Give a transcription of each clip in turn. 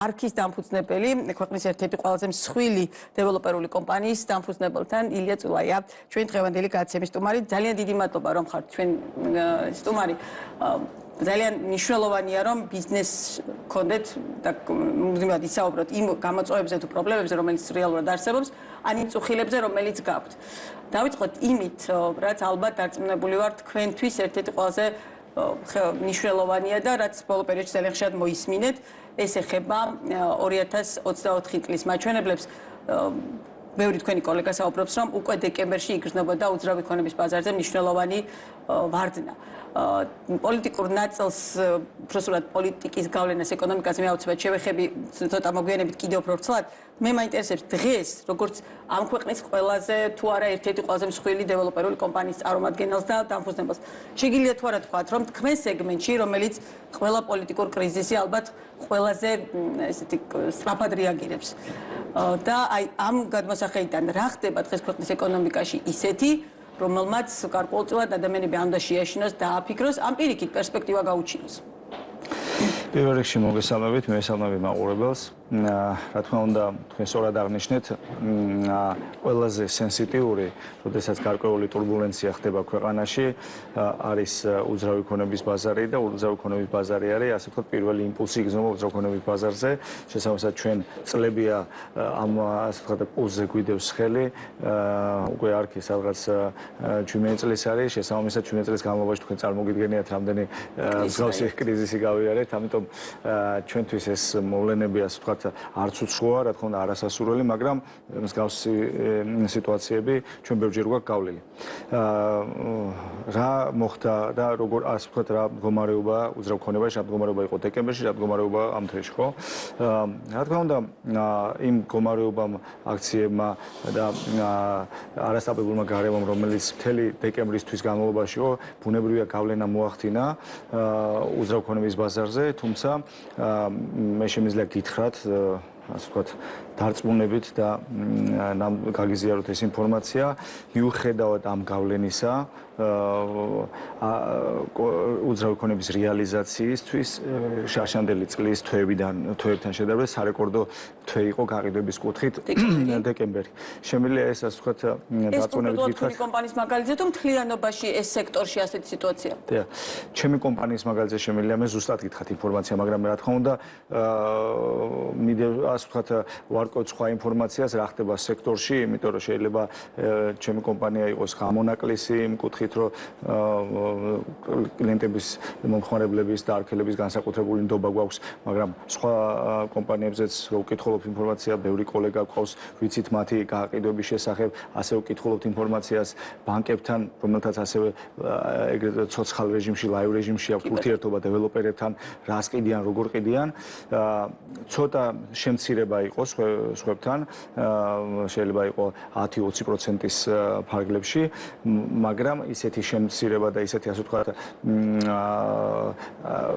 არქის დამფუძნებელი, ქვეყნის ერთ-ერთი ყველაზე მსხვილი დეველოპერული კომპანიის დამფუძნებელთან ილია წულაია, ჩვენ დღევანდელი გადაცემის სტუმარი. ძალიან დიდი მადლობა, რომ ხართ ჩვენ სტუმარი. ძალიან მნიშვნელოვანია, რომ ბიზნესს გქონდეთ და მუდმივად ისაუბროთ იმ გამოწვევებზე თუ პრობლემებზე, რომელიც რეალურად არსებობს, ან იმ წუხილებზე, რომელიც გაქვთ. დავიწყოთ იმით, რაც ალბათ დარწმუნებული ვარ, თქვენთვის ერთ-ერთი ყველაზე მნიშვნელოვანია და რაც ბოლო პერიოდში ძალიან ხშირად მოისმინეთ, ეს ეხება 2024 წლის მაჩვენებლებს. ბევრი თქვენი კოლეგა საუბრობს, რომ უკვე დეკემბერში იგრძნობოდა უძრავი ქონების ბაზარზე მნიშვნელოვანი ვარდნა. პოლიტიკურ ნაწილს, უბრალოდ პოლიტიკის გავლენას ეკონომიკაზე მე აუცილებლად შევეხები ცოტა მოგვიანებით კიდევ უფრო ვრცლად. მე მაინტერესებს დღეს, როგორც ამ ქვეყნის ყველაზე თუ არა ერთ-ერთი ყველაზე მსხვილი დეველოპერული კომპანიის წარმომადგენელს და დამფუძნებელს. შეგიძლიათ თუ არა თქვათ, რომ თქვენ სეგმენტში, რომელიც ყველა პოლიტიკურ კრიზისი ალბათ ყველაზე ესეთი სწრაფად რეაგირებს. და აი ამ გადმოსახედიდან რა ხდება დღეს ქვეყნის ეკონომიკაში ისეთი, რომელმაც გარკვეულწილად ადამიანები ამ და შეაშინოს და აფიქროს, ამ პირიქით პერსპექტივა გაუჩინოს. პირველ რიგში მოგესალმებით, მესალმები მაყურებელს. რა თქმა უნდა, თქვენ სწორად აღნიშნეთ, ყველაზე სენსიტიური, როდესაც გარკვეული турბულენცია ხდება ქვეყანაში, არის უძრავი ქონების ბაზარი და უძრავი ქონების ბაზარი არის, ასე ვთქვათ, პირველი იმპულსი იგრძნობა უძრავი ქონების ბაზარზე. შესაბამისად, ჩვენ წლებია ამ ასე ვთქვათ, პულსზე გვიდევს ხელი. უკვე არქი სადღაც 17 წლის არის, შესაბამისად, 17 წლის განმავლობაში თქვენ წარმოგიდგენიათ, რამდენი მსგავსი კრიზისი გავიარეთ, ამიტომ ჩვენთვის ეს მოვლენები, ასე ვთქვათ, არც უცხოა, რა თქმა უნდა, არასასურველი, მაგრამ მსგავსი სიტუაციები ჩვენ ბევრჯერ გვაქვს გავლილი. რა მოხდა და როგორ, ასე ვთქვათ, რა მდგომარეობა უძრავ ქონებაში, რა მდგომარეობა იყო დეკემბერში, რა მდგომარეობა ამ დღეში, ხო? რა თქმა უნდა, იმ მდგომარეობამ, აქციებმა და არასტაბილურმა გარემომ, რომელიც მთელი დეკემბრისთვის განმავლობაში იყო, ბუნებრივია გავლენა მოახდინა უძრავ ქონების ბაზარზე, თუმცა მე შემიძლია გითხრათ, ასე ვთქვათ, დარწმუნებით და გაგიზიაროთ ეს ინფორმაცია, მიუხედავად ამ გავლენისა, უძრავი ქონების რეალიზაციისთვის შარშანდელი წლის თვეებთან შედარებით სარეკორდო თვე იყო გაყიდვების კუთხით დეკემბერი. შემიძლია ეს, ასე ვთქვათ, დარწმუნებით გითხრათ. ეს კომპანიის მაგალითზე თუ მთლიანობაში ეს სექტორში ასეთი სიტუაცია? დიახ. ჩემი კომპანიის მაგალითზე შემიძლია მე ზუსტად გითხრათ ინფორმაცია, მაგრამ რა თქმა უნდა, მიდევ, ასე ვთქვათ, ვარკვევ სხვა ინფორმაციას, რა ხდება სექტორში, იმიტომ რომ შეიძლება ჩემი კომპანია იყოს გამონაკლისი იმ კუთხით, რომ კლიენტების, მომხმარებლების და არქელების განსაკუთრებული ნდობა გვაქვს, მაგრამ სხვა კომპანიებზეც ვკითხულობ ინფორმაცია, ბევრი კოლეგა გვყავს, ვიცით მათი გაყიდვების შესახებ, ასევე ვკითხულობთ ინფორმაციას ბანკებთან, რომელთაც ასევე ეგრეთ ცოცხალ რეჟიმში, ლაივ რეჟიმში აქვს ურთიერთობა დეველოპერებთან, რას ყიდიან, როგორ ყიდიან. ცოტა შემცირება იყო სხვებთან, შეიძლება იყო 10-20%-ის ფარგლებში, მაგრამ ისეთი შემცირება და ისეთი, ასე ვთქვათ,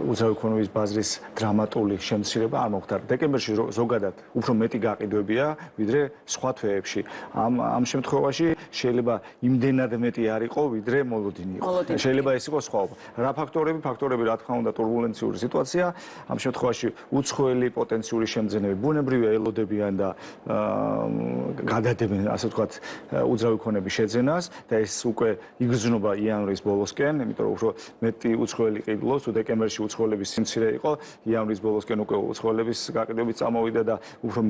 უძრავი ქონების ბაზრის დრამატული შემცირება არ მოხდა. დეკემბერში ზოგადად უფრო მეტი გაყიდვებია, ვიდრე სხვა თვეებში. ამ შემთხვევაში შეიძლება იმდენად მეტი არ იყო, ვიდრე მოლოდინი იყო. შეიძლება ეს იყოს სხვაობა. რა ფაქტორები? ფაქტორები, რა თქმა უნდა, турბულენციური სიტუაცია, ამ შემთხვევაში უცხოელი პოტენციური შემძენები ბუნებრივია ელოდებიან და გადადებენ, ასე ვთქვათ, უძრავი ქონების შეძენას და ეს უკვე იგრძნობა იანვრის ბოლოსკენ, იმიტომ რომ უფრო მეტი უცხოელი ყიდულობს, თუ დეკემბერში უცხოელების სიმცირე იყო, იანვრის ბოლოსკენ უკვე უცხოელების გაყიდვები წამოვიდა და უფრო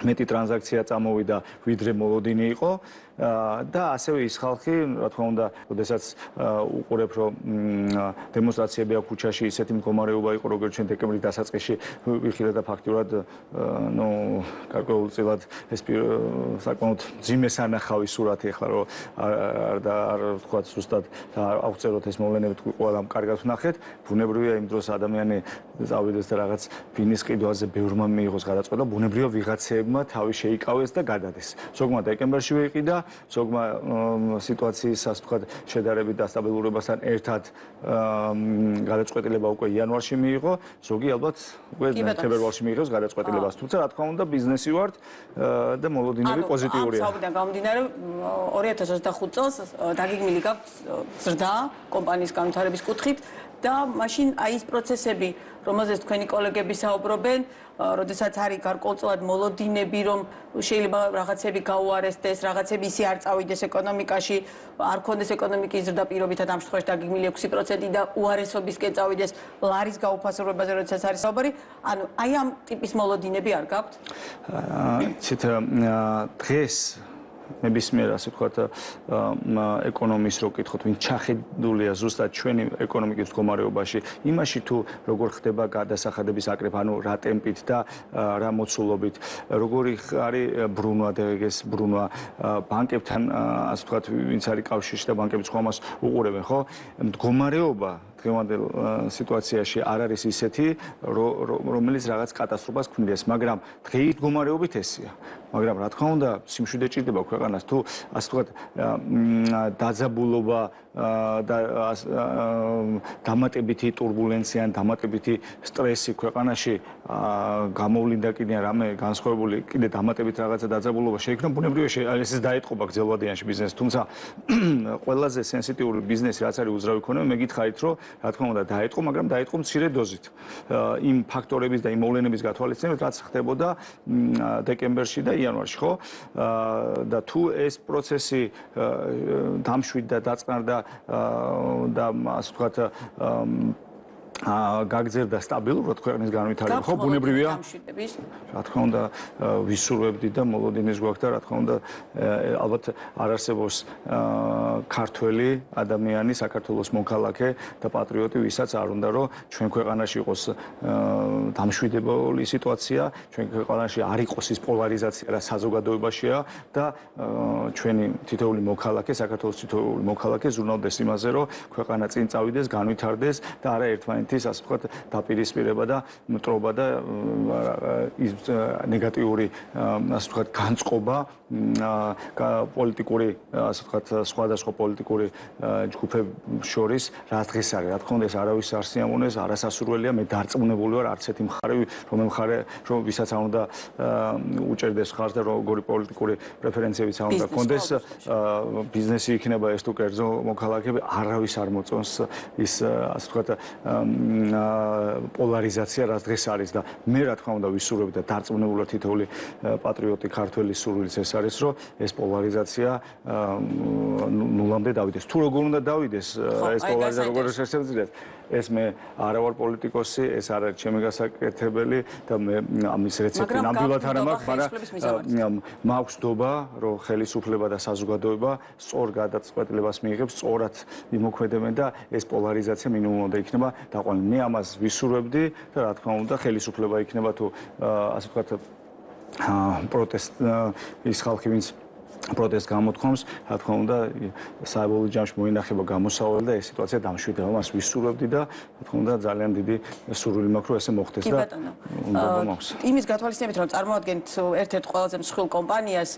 მეტი ტრანზაქცია წამოვიდა, ვიდრე მოლოდინი იყო. და ასევე ის ხალხი, რა თქმა უნდა, როდესაც უყურებ, რომ დემონსტრაციები აქვს ქუჩაში, ისეთი მდგომარეობა იყო, როგორც ჩვენ დეკემბრის დასაწყისში ვიხილეთ და ფაქტურად, გარკვეულწილად ეს საკმაოდ მძიმე სანახავი სურათი ახლა, რომ არ ვთქვათ ზუსტად და აღწეროთ ეს მოვლენები, თქვი ყველამ კარგად ვნახეთ, ბუნებრივია იმ დროს ადამიანი წავიდეს და რაღაც ბინის ყიდვაზე ბევრმა მიიღოს გადაწყვეტა, ბუნებრივია ვიღაცეებმა თავი შეიკავეს და გადადეს. ზოგმა დეკემბერში ვიყიდა, ზოგმა სიტუაციის, ასე ვთქვათ, შედარებით დასტაბილურებასთან ერთად გადაწყვეტილება უკვე იანვარში მიიღო, ზოგი ალბათ უკვე თებერვალში მიიღოს გადაწყვეტილებას. თუმცა, რა თქმა უნდა, ბიზნესი ვართ და მოლოდინები პოზიტიურია. ამ საუბიდან გამომდინარე, 2025 წელს დაგეგმილი გაქვთ ზრდა კომპანიის განვითარების კუთხით. და მაშინ აი ის პროცესები, რომელზეც თქვენი კოლეგები საუბრობენ, როდესაც არის გარკვეულწილად მოლოდინები, რომ შეიძლება რაღაცები გაუარესდეს, რაღაცები ისე არ წავიდეს ეკონომიკაში, არ ქონდეს ეკონომიკის ზრდა პირობითად ამ შემთხვევაში დაგეგმილი 6% და უარესობისკენ წავიდეს ლარის გაუფასებაზე, როდესაც არის საუბარი. ანუ აი ამ ტიპის მოლოდინები არ გაქვთ? იცით, დღეს ნებისმიერ ასე ვთქვათ ეკონომის რო კითხოთ, ვინ ჩახედულია ზუსტად ჩვენი ეკონომიკის მდგომარეობაში, იმაში თუ როგორ ხდება გადასახადების აკრეფა, ანუ რა ტემპით და რა მოცულობით, როგორი არის ბრუნვა, დღეს ბრუნვა ბანკებთან, ასე ვთქვათ, ვინც არის კავშირში და ბანკებიც ხომ ამას უყურებენ, ხო? მდგომარეობა დღევანდელ სიტუაციაში არ არის ისეთი, რომელიც რაღაც კატასტროფას ქმნიდეს, მაგრამ დღეის მდგომარეობით ესეა. მაგრამ რა თქმა უნდა, სიმშვიდე ჭირდება ქვეყანას თუ ასე ვთქვათ დაძაბულობა და დამატებითი ტურბულენცია, დამატებითი სტრესი ქვეყანაში გამოვლინდა კიდე რამე განსხვავებული კიდე დამატებით რაღაცა დაძაბულობა შეიქმნა, ბუნებრივია ესეც დაეტყობა გრძელვადიანში ბიზნესს, თუმცა ყველაზე სენსიტიური ბიზნესი რაც არის უძრავი ქონება, მე გითხარით, რომ რა თქმა უნდა დაეტყო, მაგრამ დაეტყო მცირე დოზით. იმ ფაქტორების და იმ მოვლენების გათვალისწინებით, რაც ხდებოდა დეკემბერში და იანვარში, ხო? და თუ ეს პროცესი დამშვიდდა, დაწყნარდა და ასე ვთქვათ გაგრძელდა სტაბილურად ქვეყნის განვითარება, ხო, ბუნებრივია. რა თქმა უნდა, ვისურვებდი და მოლოდინის გვაქვს და რა თქმა უნდა, ალბათ არ არსებობს ქართველი ადამიანი, საქართველოს მოქალაქე და პატრიოტი, ვისაც არ უნდა, რომ ჩვენ ქვეყანაში იყოს დამშვიდებული სიტუაცია, ჩვენ ქვეყანაში არ იყოს ის პოლარიზაცია, რა საზოგადოებაშია და ჩვენი თითოეული მოქალაქე, საქართველოს თითოეული მოქალაქე ზრუნავდეს იმაზე, რომ ქვეყანა წინ წავიდეს, განვითარდეს და არა ერთმანეთის ასე ვთქვათ დაპირისპირება და მტრობა და ის ნეგატიური ასე ვთქვათ განწყობა პოლიტიკური ასე ვთქვათ სხვადასხვა პოლიტიკური ჯგუფებს შორის რაც დღეს არის. რა თქმა უნდა ეს არავის არ სიამოვნეს, არასასურველია, მე დარწმუნებული ვარ, არც ერთი მხარე, რომ ვისაც არ უნდა უჭერდეს ხარს და როგორი პოლიტიკური პრეფერენციებიც არ უნდა ჰქონდეს, ბიზნესი იქნება ეს თუ კერძო მოქალაქეები, არავის არ მოწონს ის ასე ვთქვათ პოლარიზაცია რაც დღეს არის და მე რა თქმა უნდა ვისურვებ და დარწმუნებულად თითოეული პატრიოტი ქართველის სურვილიც ეს არის, რომ ეს პოლარიზაცია ნულამდე დავიდეს. თუ როგორ უნდა დავიდეს ეს პოლარიზაცია როგორ შესაძლებელია, ეს მე არა ვარ პოლიტიკოსი, ეს არ არის ჩემი გასაკეთებელი და მე ამის რეცეპტი ნამდვილად არ მაქვს, მაგრამ მაქვს ნდობა, რომ ხელისუფლება და საზოგადოება სწორ გადაწყვეტილებას მიიღებს, სწორად იმოქმედებენ და ეს პოლარიზაცია მინიმუმამდე იქნება დაყვანილი. მე ამას ვისურვებდი და რა თქმა უნდა ხელისუფლება იქნება თუ ასე ვთქვათ პროტესტ ის ხალხი ვინც პროტესტ გამოთქვამს, რა თქმა უნდა საბოლოო ჯამში მოინახება გამოსავალი და ეს სიტუაცია დამშვიდდება. მას ვისურვებდი და რა თქმა უნდა ძალიან დიდი სურვილი მაქვს, რომ ესე მოხდეს და ნდობა მაქვს. იმის გათვალისწინებით, რომ წარმოადგენთ ერთ-ერთ ყველაზე მსხვილ კომპანიას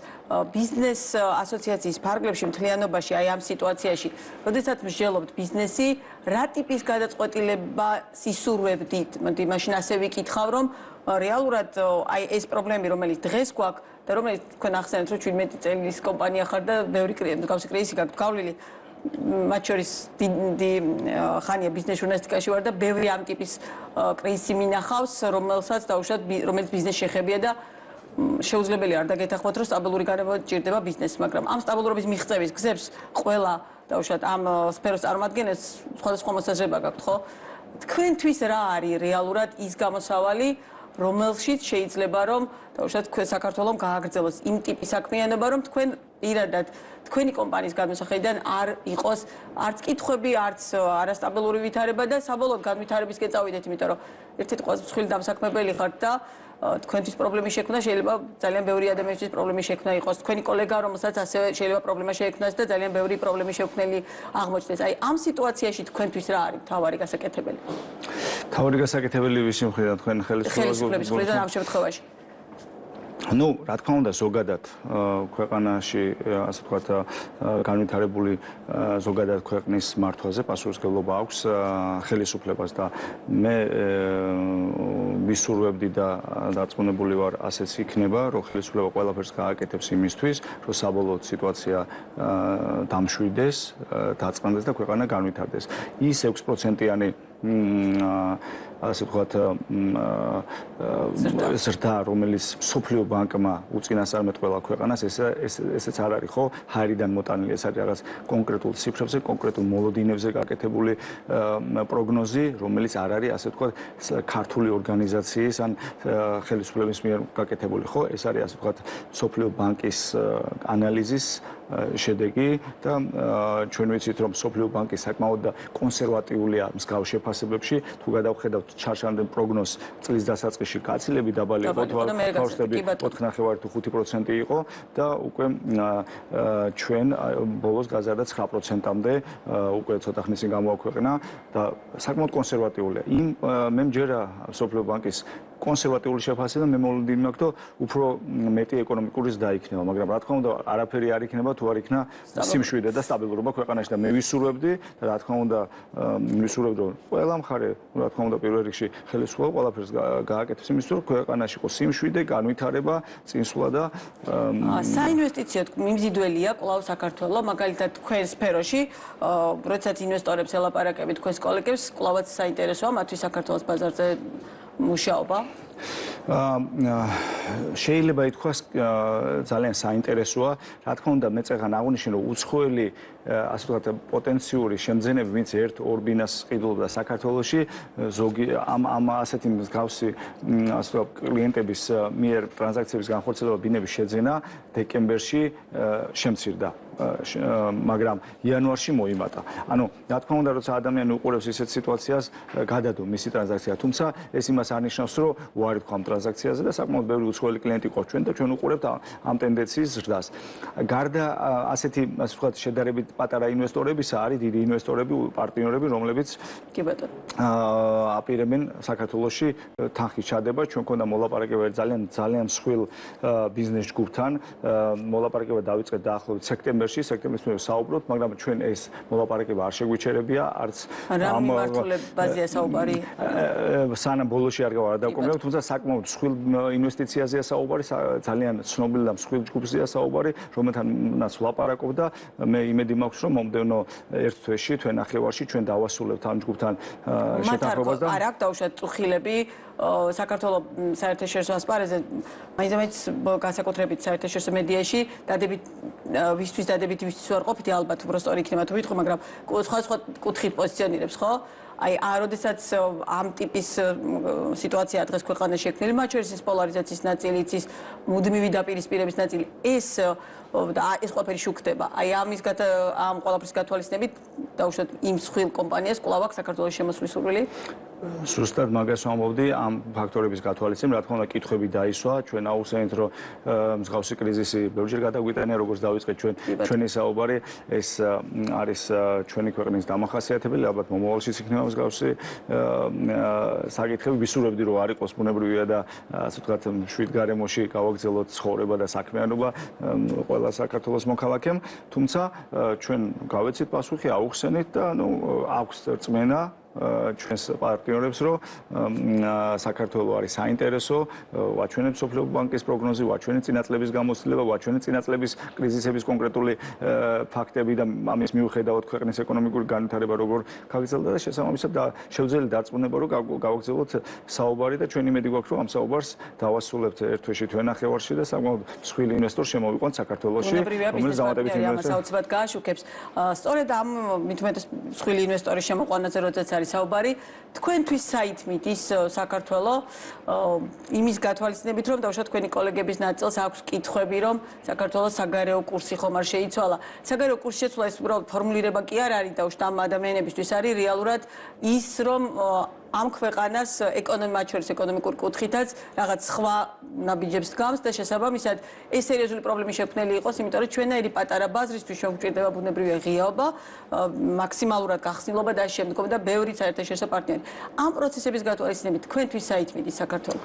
ბიზნეს ასოციაციის ფარგლებში მთლიანობაში აი ამ სიტუაციაში, როდესაც მსჯელობთ ბიზნესი, რა ტიპის გადაწყვეტილება სისურვებდით? მაშინ ასე ვიკითხავ, რომ რეალურად აი ეს პრობლემები, რომელიც დღეს გვაქვს და რომელიც თქვენ ახსენეთ, რომ 17 წელიწადის კომპანია ხარ და ბევრი მსგავსი კრიზისი გაქვთ გავლილი, მათ შორის დიდი ხანია ბიზნეს ჟურნალისტიკაში ვარ და ბევრი ამ ტიპის კრიზისი მინახავს, რომელსაც დაუშვათ რომელიც ბიზნეს შეხებია და შეუძლებელია არ დაგეთანხმოთ, რომ სტაბილური გარემო ჭირდება ბიზნესს, მაგრამ ამ სტაბილურობის მიღწევის გზებს ყველა დაუშვათ ამ სფეროს წარმომადგენელს სხვადასხვა მოსაზრება გაქვთ, ხო? თქვენთვის რა არის რეალურად ის გამოსავალი, რომელშიც შეიძლება რომ დაუშვათ თქვენ საქართველოს გააგრძელოს იმ ტიპის საქმიანობა, რომ თქვენ პირადად თქვენი კომპანიის განმოსახედიდან არ იყოს არც კითხვები, არც არასტაბილური ვითარება და საბოლოოდ განვითარებისკენ წავიდეთ, იმიტომ რომ ერთ-ერთი ყველაზე მსხვილი დამსაქმებელი ხართ და თქვენთვის პრობლემის შექმნა შეიძლება ძალიან ბევრი ადამიანისთვის პრობლემის შექმნა იყოს. თქვენი კოლეგა, რომელსაც ასევე შეიძლება პრობლემა შეექმნას და ძალიან ბევრი პრობლემის შექმნელი აღმოჩნდეს. აი ამ სიტუაციაში თქვენთვის რა არის მთავარი გასაკეთებელი? მთავარი გასაკეთებელი ვისი მხრიდან თქვენ ხელისუფლების მხრიდან ამ შემთხვევაში? ну, რა თქმა უნდა, ზოგადად ქვეყანაში, ასე ვთქვათ, განვითარებული ზოგადად ქვეყნის მართვაზე პასუხისმგებლობა აქვს ხელისუფლებას და მე ვისურვებდი და დარწმუნებული ვარ, ასეც იქნება, რომ ხელისუფლება ყველაფერს გააკეთებს იმისთვის, რომ საბოლოოდ სიტუაცია დამშვიდეს, დაწყნდეს და ქვეყანა განვითარდეს. ის 6%-იანი ასე ვთქვათ, ზრდა, რომელიც მსოფლიო ბანკმა უწინასწარმეტ ყველა ქვეყანას, ესეც არ არის, ხო? ჰაერიდან მოტანილი, ეს არის რაღაც კონკრეტულ ციფრებზე, კონკრეტულ მოლოდინებზე გაკეთებული პროგნოზი, რომელიც არ არის, ასე ვთქვათ, ქართული ორგანიზაციის ან ხელისუფლების მიერ გაკეთებული, ხო? ეს არის, ასე ვთქვათ, მსოფლიო ბანკის ანალიზის შედეგი და ჩვენ ვიცით, რომ მსოფლიო ბანკი საკმაოდ კონსერვატიულია მსგავს შეფასებებში, თუ გადავხედავთ ჩარჩამდელ პროგნოზს წლის დასაწყისში გაცილებით დაბალი იყო, თავშტები 4.5 თუ 5% იყო და უკვე ჩვენ ბოლოს გაზარდა 9%-მდე, უკვე ცოტა ხნის წინ გამოაქვეყნა და საკმაოდ კონსერვატიულია. მე მჯერა მსოფლიო ბანკის კონსერვატიული შეფასება მე მოლოდინი მაქვს, რომ უფრო მეტი ეკონომიკური ზრდა იქნება, მაგრამ რა თქმა უნდა, არაფერი არ იქნება თუ არ იქნა სიმშვიდე და სტაბილურობა ქვეყანაში და მე ვისურვებდი და რა თქმა უნდა ვისურვებდი, რომ ყველა მხარე, რა თქმა უნდა, პირველ რიგში ხელისუფლება ყველაფერს გააკეთებს იმისთვის, რომ ქვეყანაში იყოს სიმშვიდე, განვითარება, წინსვლა და საინვესტიციო მიმზიდველია კვლავ საქართველოს, მაგალითად თქვენ სფეროში, როდესაც ინვესტორებს ელაპარაკებით თქვენს კოლეგებს, კვლავაც საინტერესოა მათთვის საქართველოს ბაზარზე მუშაობა? შეიძლება ითქვას ძალიან საინტერესოა. რა თქმა უნდა, მე წეგან აღვნიშნე, რომ უცხოელი ასე ვთქვათ პოტენციური შემძენები, ვინც 1-2 ბინას ყიდულობდა საქართველოში, ზოგი ამ ასეთი მსგავსი ასე ვთქვათ კლიენტების მიერ ტრანზაქციების განხორციელება ბინების შეძენა დეკემბერში შემცირდა. მაგრამ იანვარში მოიმატა. ანუ რა თქმა უნდა, როცა ადამიანი უყურებს ისეთ სიტუაციას, გადადო მისი ტრანზაქცია, თუმცა ეს იმას არ ნიშნავს, რომ უარი თქვა ამ ტრანზაქციაზე და საკმაოდ ბევრი უცხოელი კლიენტი ყავს ჩვენ და ჩვენ უყურებთ ამ ტენდენციის ზრდას. გარდა ასეთი, ასე ვთქვათ, შედარებით პატარა ინვესტორებისა არის დიდი ინვესტორები, პარტნიორები, რომლებიც კი ბატონო. აპირებენ საქართველოში თანხის ჩადება. ჩვენ მქონდა მოლაპარაკება ძალიან მსხვილ ბიზნეს ჯგუფთან. მოლაპარაკება დავიწყეთ დაახლოებით სექტემბრის მერე საუბრობთ, მაგრამ ჩვენ ეს მოლაპარაკება არ შეგვიჩერებია, არც ამ მიმართულებაზეა საუბარი. სანამ ბოლოში არ დავკომპლექტ, თუმცა საკმაოდ მსხვილ ინვესტიციაზეა საუბარი, ძალიან ცნობილ და მსხვილ ჯგუფზეა საუბარი, რომელთანაც ვლაპარაკობ და მე იმედი მაქვს, რომ მომდევნო ერთ თვეში, თვე ნახევარში ჩვენ დავასრულებთ ამ ჯგუფთან შეთანხმებას და არ აქვს დაუშვათ წუხილები საქართველოს საერთაშორისო ასპარეზზე, მაინც განსაკუთრებით საერთაშორისო მედიაში დადებით ვისთვის ვარ ყოფილი, ალბათ უფრო სწორი იქნება თუ ვიტყვი, მაგრამ სხვა კუთხით პოზიციონირებს, ხო? აი, როდესაც ამ ტიპის სიტუაცია დღეს ქვეყანაში შექმნილი, მათ შორის ის პოლარიზაციის ნაწილიც, ის მუდმივი დაპირისპირების ნაწილი, ეს ყველაფერი შუქდება. აი, ამ ყველაფრის გათვალისწინებით, დაუშვათ იმ მსხვილ კომპანიას კვლავ აქვს საქართველოს შემოსვლის სურვილი? ზუსტად მაგას ვამბობდი, ამ ფაქტორების გათვალისწინებით, რა თქმა უნდა, კითხვები დაისვა, ჩვენ აუხსენით, რომ მსგავსი კრიზისი ბევრჯერ გადაგვიტანია, როგორც დავიწყეთ ჩვენი საუბარი, ეს არის ჩვენი ქვეყნის დამახასიათებელი, ალბათ მომავალშიც იქნება მსგავსი საკითხები. ვისურვებდი, რომ არ იყოს ბუნებრივია და ასე ვთქვათ, მშვიდ გარემოში გავაგრძელოთ ცხოვრება და საქმიანობა ყველა საქართველოს მოქალაქემ, თუმცა ჩვენ გავეცით პასუხი, აუხსენით და აქვს რწმენა ჩვენს პარტნიორებს, რომ საქართველო არის საინტერესო, ვაჩვენებთ მსოფლიო ბანკის პროგნოზი, ვაჩვენებთ წინაწლების გამოცდილება, ვაჩვენებთ წინაწლების კრიზისების კონკრეტული ფაქტები და ამის მიუხედავად ქვეყნის ეკონომიკური განვითარება როგორ გაგრძელდა და შესაბამისად შევძელით დარწმუნება, რომ გავაგრძელოთ საუბარი და ჩვენი იმედი გვაქვს, რომ ამ საუბარს დავასრულებთ ერთ თვეში, თვე ნახევარში და საკმაოდ მსხვილი ინვესტორი შემოვიყვანთ საქართველოში, რომელიც დამატებით ინვესტორი აუცილებლად გააშუქებს. სწორედ ამ მით უმეტეს მსხვილი ინვესტორის შემოყვანაზე, როდესაც არის საუბარი, თქვენთვის საითმით ის საქართველოს იმის გათვალისწინებით, რომ დავუშვათ თქვენი კოლეგების ნაწილს აქვს კითხვები, რომ საქართველოს საგარეო კურსი ხომ არ შეიცვალა. საგარეო კურსი შეცვლა ეს უბრალოდ ფორმულირება კი არ არის, დავუშვათ ამ ადამიანებისთვის არის რეალურად ის, რომ ამ ქვეყანას მათ შორის ეკონომიკური კუთხითაც რაღაც სხვა ნაბიჯებს დგამს და შესაბამისად ეს სერიოზული პრობლემი შექმნელი იყოს, იმიტომ რომ ჩვენაირი პატარა ბაზრისთვის შეგვჭირდება ბუნებრივია ღიაობა, მაქსიმალურად გახსნილობა და შემდგომ და ბევრი საერთაშორისო პარტნიორი. ამ პროცესების გათვალისწინებით თქვენთვის საითმით ის საქართველო?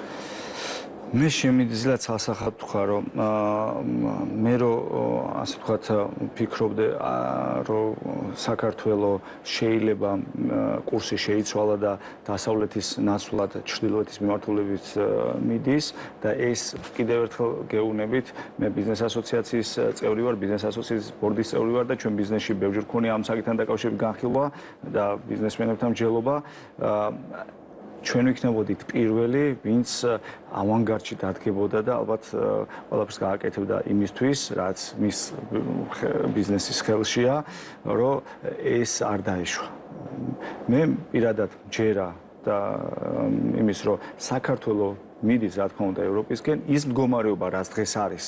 მე შემიძლია ცალსახად ვთქვა, რომ მე ასე ვთქვათ, ვფიქრობდი, რომ საქართველოს შეიძლება კურსი შეიცვალა და დასავლეთის ნაცვლად ჩრდილოეთის მიმართულებით მიდის და ეს კიდევ ერთხელ გეუბნებით, მე ბიზნეს ასოციაციის წევრი ვარ, ბიზნეს ასოციაციის ბორდის წევრი ვარ და ჩვენ ბიზნესში ბევრჯერ გქონია ამ საკითხთან დაკავშირებით განხილვა და ბიზნესმენებთან მსჯელობა. ჩვენ ვიქნებოდით პირველი, ვინც ავანგარდში დადგებოდა და ალბათ ყველაფერს გააკეთებდა იმისთვის, რაც მის ბიზნესის ხელშია, რომ ეს არ დაეშვა. მე პირადად ჯერა და იმის, რომ საქართველოს მიდის, რა თქმა უნდა, ევროპისკენ, ის მდგომარეობა, რაც დღეს არის,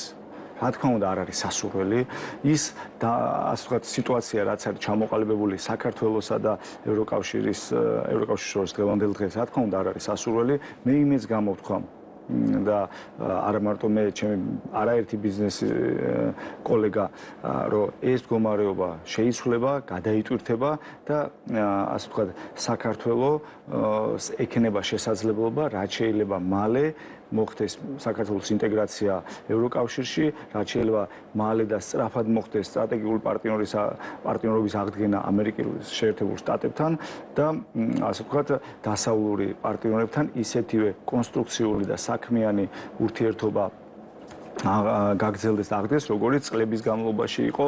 რა თქმა უნდა, არ არის სასურველი. ის ასე ვთქვათ, სიტუაცია, რაც არის ჩამოყალიბებული საქართველოსა და ევროკავშირის შორის დღევანდელ დღეს, რა თქმა უნდა, არ არის სასურველი. მე იმედს გამოვთქვა და არა მარტო მე, ჩემი არაერთი ბიზნესი კოლეგა, რომ ეს მდგომარეობა შეიცვლება, გადაიტვირთება და ასე ვთქვათ, საქართველოს ექნება შესაძლებლობა, რაც შეიძლება მალე მოხდეს საქართველოს ინტეგრაცია ევროკავშირში, რაც შეიძლება მალე და სწრაფად მოხდეს სტრატეგიული პარტნიორობის აღდგენა ამერიკის შეერთებულ შტატებთან და ასე ვთქვათ, დასავლური პარტნიორებთან ისეთივე კონსტრუქციული და საქმიანი ურთიერთობა გაგრძელდეს და აღდგეს, როგორც წლების განმავლობაში იყო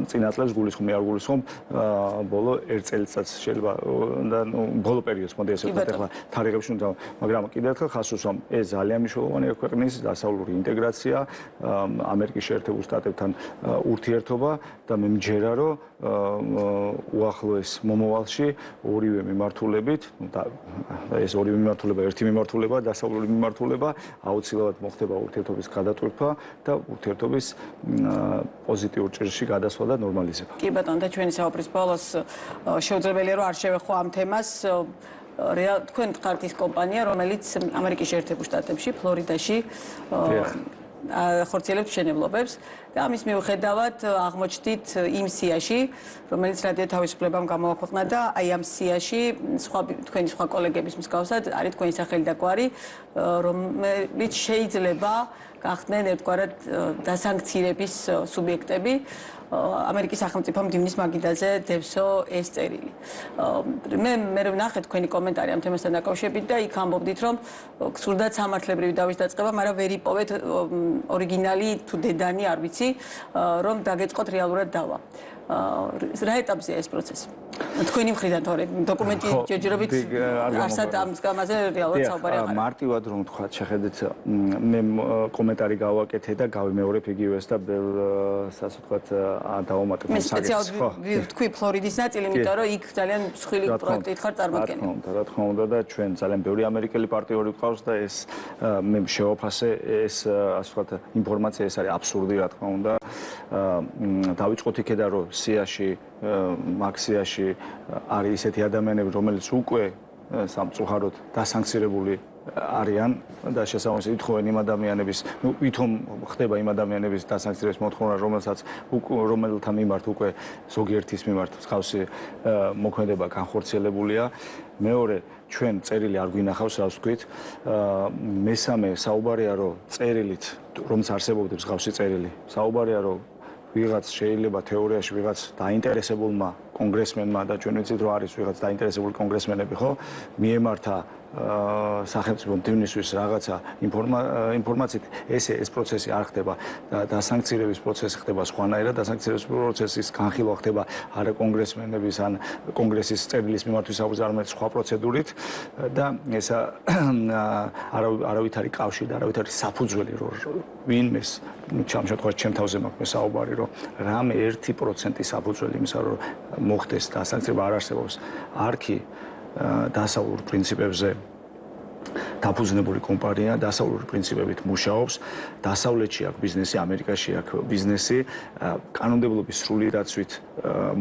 წინა წლებს გულისხმობ, მე არ გულისხმობ ბოლო 1 წელიწადს შეიძლება და ბოლო პერიოდს მოდი ესე ვთქვათ, ახლა თარიღებში უნდა, მაგრამ კიდევ ერთხელ ხაზს უსვამ, ეს ძალიან მნიშვნელოვანია ქვეყნის დასავლური ინტეგრაცია, ამერიკის შეერთებულ შტატებთან ურთიერთობა და მე მჯერა, რომ უახლოეს მომავალში ორივე მიმართულებით, ეს ორივე მიმართულება, ერთი მიმართულება, დასავლური მიმართულება, აუცილებლად მოხდება ურთიერთობის გადატვირთვა და ურთიერთობის პოზიტიურ ჭრილში გადასვლა და ნორმალიზება. კი ბატონო, და ჩვენი საუბრის ბოლოს შეუძლებელია, რომ არ შევეხო ამ თემას. თქვენ ხართ ის კომპანია, რომელიც ამერიკის შეერთებულ შტატებში, ფლორიდაში ხორციელებს მშენებლობებს და ამის მიუხედავად აღმოჩნდით იმ სიაში, რომელიც რადიო თავისუფლებამ გამოაქვეყნა და აი ამ სიაში თქვენი სხვა კოლეგების მსგავსად არის თქვენი სახელი და გვარი, რომელიც შეიძლება გახდნენ ერთგვარად დასანქცირების სუბიექტები. ამერიკის სახელმწიფო მდივნის მაგიდაზე დევსო ეს წერილი. მე ვნახე თქვენი კომენტარი ამ თემასთან დაკავშირებით და იქ ამბობდით, რომ გსურდათ სამართლებრივი დავის დაწყება, მაგრამ ვერ იპოვეთ ორიგინალი თუ დედანი, არ ვიცი, რომ დაგეწყოთ რეალურად დავა. რა ეტაპზეა ეს პროცესი? თქვენი მხრიდან თორე დოკუმენტი ჯერჯერობით არსად ამ გამაზე რეალურად საუბარი აღარ. მარტივად რომ ვთქვათ, შეხედეთ, მე კომენტარი გავაკეთე და გავიმეორებ იგივეს და ასე ვთქვათ, დავამატებ ამ საკითხს. მე სპეციალურად ვთქვი ფლორიდის ნაწილი, იმიტომ რომ იქ ძალიან მსხვილი პროექტით ხარ წარმოქმნილი. რა თქმა უნდა და ჩვენ ძალიან ბევრი ამერიკელი პარტნიორი გვყავს და ეს მე შევაფასე ეს ასე ვთქვათ ინფორმაცია ეს არის აბსურდი, რა თქმა უნდა. დავიწყოთ იქედან რომ სიაში, მაქსიაში არის ისეთი ადამიანები, რომელიც უკვე სამწუხაროდ დასანქცირებული არიან და შესაბამისად ითხოვენ იმ ადამიანების, ვითომ ხდება იმ ადამიანების დასანქცირების მოთხოვნა, რომელთა მიმართ უკვე ზოგიერთის მიმართ მსგავსი მოქმედება განხორციელებულია. მეორე, ჩვენ წერილი არ გვინახავს, რას ვთქვით. მესამე, საუბარია, რომ წერილით, რომც არსებობდა მსგავსი წერილი, საუბარია, რომ ვიღაც შეიძლება თეორიაში ვიღაც დაინტერესებულმა კონგრესმენმა და ჩვენ ვიცით რომ არის ვიღაც დაინტერესებული კონგრესმენები, ხო? მიემართა სახელმწიფო მდივნისთვის რაღაცა ინფორმაციით, ეს პროცესი არ ხდება და დასანქცირების პროცესი ხდება სხვანაირად, დასანქცირების პროცესის განხილვა ხდება არა კონგრესმენების ან კონგრესის წერილის მიმართვის არამედ სხვა პროცედურით და ეს არავითარი კავშირი და არავითარი საფუძველი რომ ვინმეს ამ შემთხვევაში ჩემ თავზე მაქვს საუბარი რომ რამე 1% საფუძველი იმისა რომ მოხდეს დასანქცირება არ არსებობს არქი დასავლურ პრინციპებზე დაფუძნებული კომპანია დასავლური პრინციპებით მუშაობს დასავლეთში აქვს ბიზნესი ამერიკაში აქვს ბიზნესი კანონმდებლობის სრული დაცვით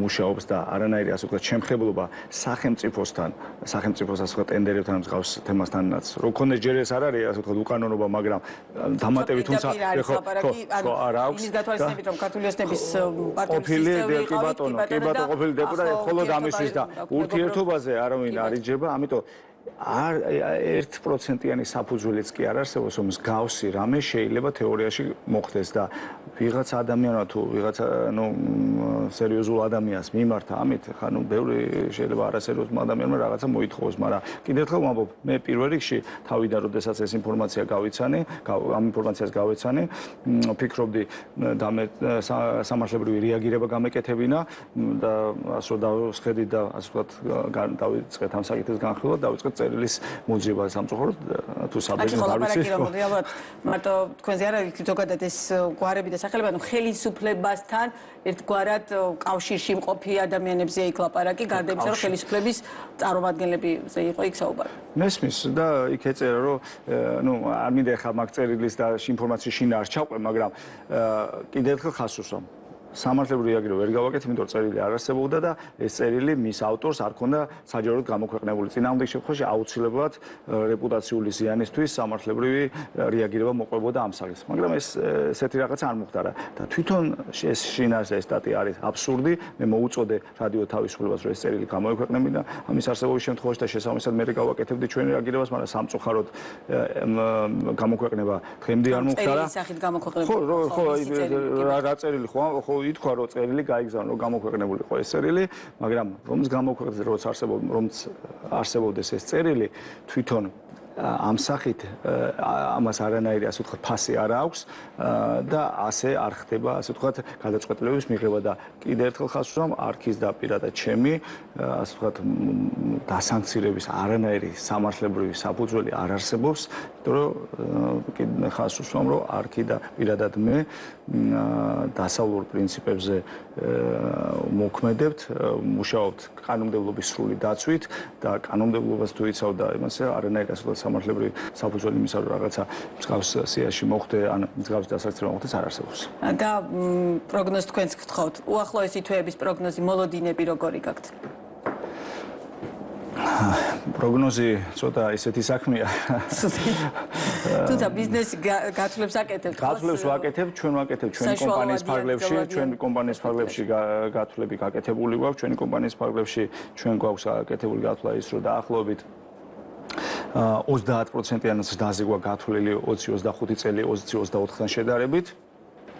მუშაობს და არანაირი ასე ვთქვათ შემხებლობა სახელმწიფოსთან სახელმწიფოს ასე ვთქვათ ტენდერებთან მსგავს თემასთანაც რო ქონდეს ჯერ ეს არ არის ასე ვთქვათ უკანონობა მაგრამ დამატებით თუმცა ხო არა აქვს ის გათვალისწინებით რომ ქართული ოსნების ყოფილი კი ბატონო ყოფილი დეპუტატი მხოლოდ ამისთვის და ურთიერთობაზე არავინ არ იჯება ამიტომ არ 1%-იანი საფუძველიც კი არ არსებობს, რომ მსგავსი რამე შეიძლება თეორიაში მოხდეს და ვიღაც ადამიანმა თუ ვიღაც სერიოზულ ადამიანს მიმართა ამით, ხანუ ბევრი შეიძლება არასერიოზულ ადამიანმა რაღაცა მოითხოვოს, მაგრამ კიდევ ერთხელ ვამბობ, მე პირველ რიგში თავიდან როდესაც ეს ინფორმაცია გავიცანი, ამ ინფორმაციას გავეცანი, ფიქრობდი და მე სამართლებრივი რეაგირება გამეკეთებინა და ასე რომ დავსხედი და ასე ვთქვათ დავიწყეთ ამ საკითხის განხილვა, დავიწყეთ წერილის მოძიება სამწუხაროდ თუ საბერძნო არ ვიცი. აქ ხოლმე ალბათ მარტო თქვენზე არ არის ზოგადად ეს გვარები და სახელები, ანუ ხელისუფლებასთან ერთგვარად კავშირში მყოფი ადამიანებზე იქ ლაპარაკი, გარდა იმისა, რომ ხელისუფლების წარმომადგენლებზე იყო იქ საუბარი. მესმის და იქ ეწერა, რომ არ მინდა ახლა მაგ წერილის და ინფორმაციის შინაარს ჩავყვე, მაგრამ კიდევ ერთხელ ხაზს უსვამ. სამართლებრივი რეაგირება ვერ გავაკეთე, იმიტომ რომ წერილი არ არსებობდა და ეს წერილი მის ავტორს არ ქონდა საჯაროდ გამოქვეყნებული. წინააღმდეგ შემთხვევაში აუცილებლად რეპუტაციული ზიანისთვის სამართლებრივი რეაგირება მოყვებოდა ამ საკითხს. მაგრამ ესეთი რაღაცა არ მოხდა და თვითონ ეს შინაარსი ეს სტატია არის აბსურდი. მე მოუწოდე რადიო თავისუფლებას, რომ ეს წერილი გამოექვეყნებინა ამის არსებობის შემთხვევაში და შესაბამისად მე გავაკეთებდი ჩვენი რეაგირებას, მაგრამ სამწუხაროდ გამოქვეყნება დღემდე არ მოხდა. წერილის სახით გამოქვეყნებული. ხო, რა წერილი ხო ითქვა რომ წერილი გაიგზავნა რომ გამოქვეყნებულიყო ეს წერილი, მაგრამ რომც გამოქვეყნდეს რომც არსებობდეს ეს წერილი, თვითონ ამ სახით ამას არანაირი ასე ვთქვათ ფასი არ აქვს და ასე არ ხდება ასე ვთქვათ გადაწყვეტილების მიღება და კიდევ ერთხელ ხაზს უსვამ არქის დაპირა და ჩემი ასე ვთქვათ დასანქცირების არანაირი სამართლებრივი საფუძველი არ არსებობს, იმიტომ რომ კიდევ ხაზს უსვამ რომ არქი და პირადად მე დასავლურ პრინციპებზე მოქმედებთ, მუშაობთ კანონმდებლობის სრული დაცვით და კანონმდებლობას თუ იცავ და იმასე არანაირი ასე ვთქვათ სამართლებრივი საფუძველი იმისა, რომ რაღაცა მსგავს სიაში მოხდე, ან მსგავს დასაკრებულება მოხდეს არ არსებობს. და პროგნოზ თქვენს გთხოვთ. უახლოესი თვეების პროგნოზი, მოლოდინები როგორი გაქვთ? პროგნოზი ცოტა ისეთი საქმეა. თუმცა ბიზნესი გათვლებს აკეთებთ. გათვლებს ვაკეთებ, ჩვენ ვაკეთებ ჩვენი კომპანიის ფარგლებში, ჩვენი კომპანიის ფარგლებში გათვლები გაკეთებული გვაქვს, ჩვენი კომპანიის ფარგლებში ჩვენ გვაქვს გაკეთებული გათვლა ის, რომ დაახლოებით 30%-იან ზრდაზე გვაქვს გათვლილი 20-25 წელი 20-24-თან შედარებით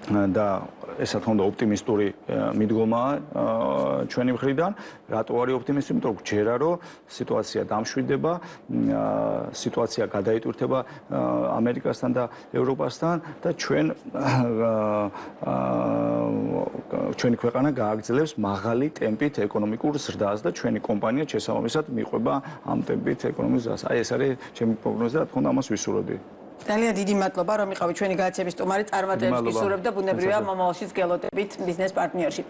და ეს რა თქმა უნდა ოპტიმისტური მიდგომაა ჩვენი მხრიდან. რატო არის ოპტიმისტური? იმიტომ რომ გჯერა რომ სიტუაცია დამშვიდება, სიტუაცია გადაიტვირთება ამერიკასთან და ევროპასთან და ჩვენი ქვეყანა გააგრძელებს მაღალი ტემპით ეკონომიკურ ზრდას და ჩვენი კომპანია შესაბამისად მიყვება ამ ტემპით ეკონომიკის ზრდას. აი ეს არის ჩემი პროგნოზი და რა თქმა უნდა ამას ვისურვებდი. ძალიან დიდი მადლობა რომ იყავით ჩვენი გადაცემის სტუმარი, წარმატებებს გისურვებთ და ბუნებრივია მომავალშიც გელოდებით ბიზნეს პარტნიორში.